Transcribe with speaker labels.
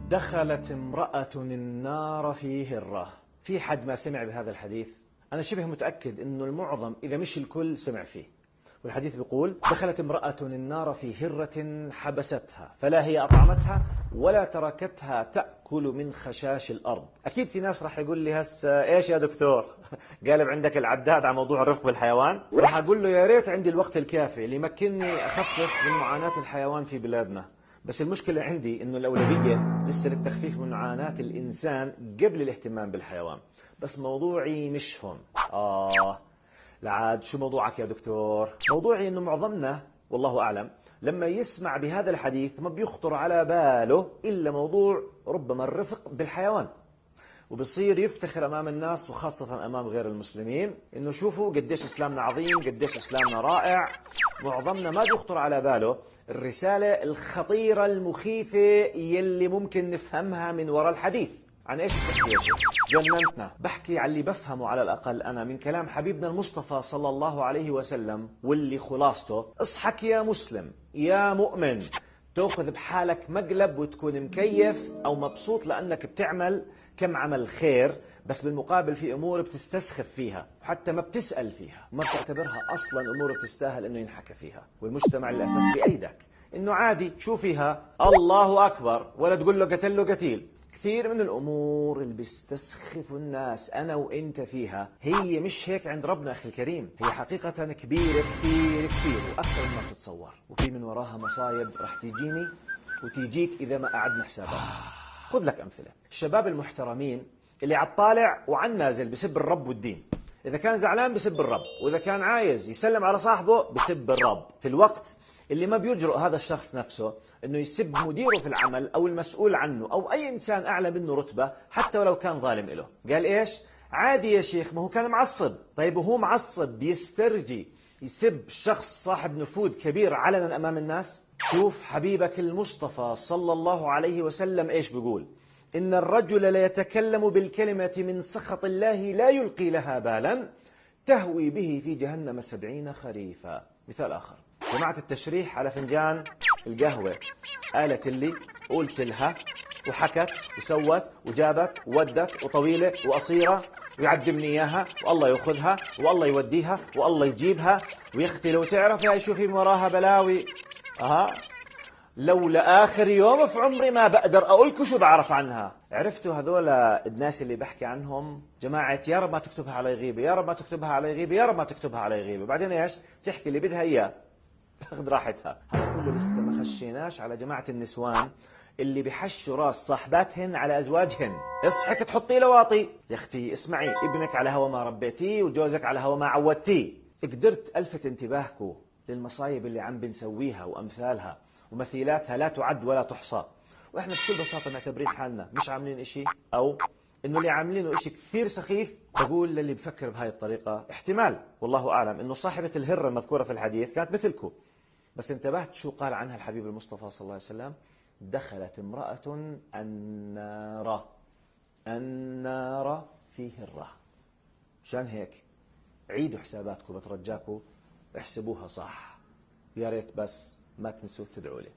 Speaker 1: دخلت امرأة النار في هرة. في حد ما سمع بهذا الحديث؟ أنا شبه متأكد أنه المعظم إذا مش الكل سمع فيه. والحديث بيقول: دخلت امرأة النار في هرة حبستها فلا هي أطعمتها ولا تركتها تأكل من خشاش الأرض. أكيد في ناس راح يقول لي هسه إيش يا دكتور؟ قالب عندك العداد على موضوع الرفق بالحيوان؟ راح أقول له يا ريت عندي الوقت الكافي اللي يمكنني أخفف من معاناة الحيوان في بلادنا. بس المشكلة عندي إنه الأولوية لسه للتخفيف من معاناة الإنسان قبل الاهتمام بالحيوان. بس موضوعي مش هون. لعاد شو موضوعك يا دكتور؟ موضوعي إنه معظمنا والله أعلم لما يسمع بهذا الحديث ما بيخطر على باله إلا موضوع ربما الرفق بالحيوان، وبصير يفتخر أمام الناس وخاصة أمام غير المسلمين إنه شوفوا قديش إسلامنا عظيم، قديش إسلامنا رائع. معظمنا ما بيخطر على باله الرسالة الخطيرة المخيفة يلي ممكن نفهمها من وراء الحديث. عن إيش بتحكي يا شيخ؟ جننتنا. بحكي عن اللي بفهمه على الأقل أنا من كلام حبيبنا المصطفى صلى الله عليه وسلم، واللي خلاصته: اصحك يا مسلم يا مؤمن، تأخذ بحالك مقلب وتكون مكيف أو مبسوط لأنك بتعمل كم عمل خير، بس بالمقابل في أمور بتستسخف فيها وحتى ما بتسأل فيها وما بتعتبرها أصلا أمور بتستاهل أنه ينحكى فيها. والمجتمع للأسف بأيدك أنه عادي شو فيها، الله أكبر، ولا تقول له قتل له قتيل. كثير من الأمور اللي بيستسخفوا الناس أنا وإنت فيها هي مش هيك عند ربنا أخي الكريم، هي حقيقة كبيرة كثير كثير وأكثر مما بتتصور، وفي من وراها مصايب رح تيجيني وتيجيك إذا ما قعدنا حسابها. خذ لك أمثلة: الشباب المحترمين اللي على الطالع وعن نازل بسب الرب والدين، إذا كان زعلان بسب الرب، وإذا كان عايز يسلم على صاحبه بسب الرب، في الوقت اللي ما بيجرؤ هذا الشخص نفسه انه يسب مديره في العمل او المسؤول عنه او اي انسان اعلى منه رتبة حتى ولو كان ظالم له. قال ايش؟ عادي يا شيخ، ما هو كان معصب. طيب وهو معصب بيسترجي يسب شخص صاحب نفوذ كبير علنا امام الناس؟ شوف حبيبك المصطفى صلى الله عليه وسلم ايش بيقول: إن الرجل ليتكلم بالكلمة من سخط الله لا يلقي لها بالا تهوي به في جهنم 70 خريفا. مثال آخر: جماعة التشريح على فنجان القهوة، قالت اللي قلت لها وحكت وسوت وجابت وودت وطويلة وقصيرة ويعدمني إياها والله يأخذها والله يوديها والله يجيبها ويختي. لو تعرف يا شو في وراها بلاوي. لولا آخر يوم في عمري ما بقدر أقولكوا شو بعرف عنها. عرفتوا هذول الناس اللي بحكي عنهم جماعة يا رب ما تكتبها علي غيبة، يا رب ما تكتبها علي غيبة، يا رب ما تكتبها علي غيبة، بعدين ايش؟ تحكي اللي بدها إياه، تاخذ راحتها. هذا كله لسه ما خشيناش على جماعة النسوان اللي بحشوا راس صاحباتهن على أزواجهن. اصحك تحطي له واطي. يا أختي اسمعي، ابنك على هوا ما ربيتيه وجوزك على هوا ما عودتيه. قدرت ألفت انتباهكم للمصايب اللي عم بنسويها وأمثالها ومثيلاتها لا تعد ولا تحصى، وإحنا بكل بساطة معتبرين حالنا مش عاملين إشي، أو إنه اللي عاملينه إشي كثير سخيف. بقول للي بفكر بهاي الطريقة احتمال والله أعلم إنه صاحبة الهرة المذكورة في الحديث كانت مثلكم. بس انتبهت شو قال عنها الحبيب المصطفى صلى الله عليه وسلم؟ دخلت امرأة النار في هرة. مشان هيك عيدوا حساباتكم، بترجاكم احسبوها صح. يا ريت بس ما تنسوا تدعوا لي.